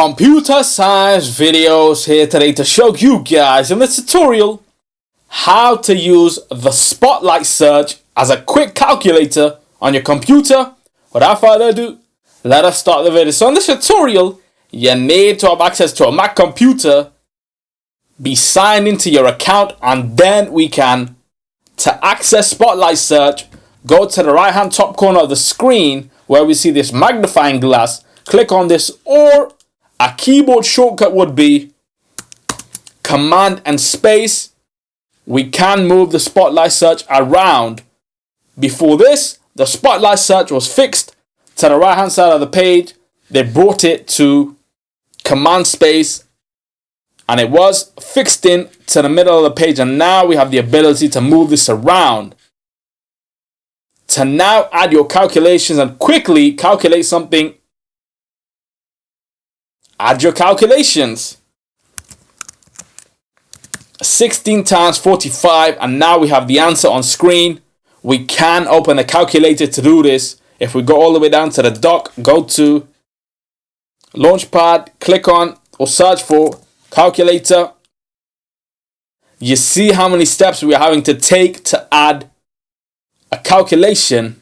Computer science videos here today to show you guys in this tutorial how to use the spotlight search as a quick calculator on your computer. Without further ado, let us start the video. So in this tutorial, you need to have access to a Mac computer, be signed into your account, and then we can, to access spotlight search, go to the right hand top corner of the screen where we see this magnifying glass, click on this, or a keyboard shortcut would be Command and Space. We can move the spotlight search around. Before this, the spotlight search was fixed to the right hand side of the page. They brought it to Command Space and it was fixed in to the middle of the page, and now we have the ability to move this around. To now add your calculations and quickly calculate something, add your calculations. 16 times 45, and now we have the answer on screen. We can open the calculator to do this. If we go all the way down to the dock, go to Launchpad, click on or search for calculator. You see how many steps we are having to take to add a calculation.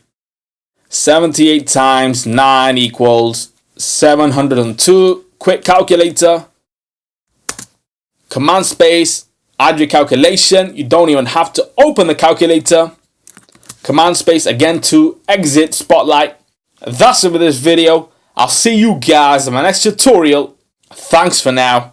78 times 9 equals 702. Quick calculator. Command Space, add your calculation. You don't even have to open the calculator. Command Space again to exit Spotlight. That's it with this video. I'll see you guys in my next tutorial. Thanks for now.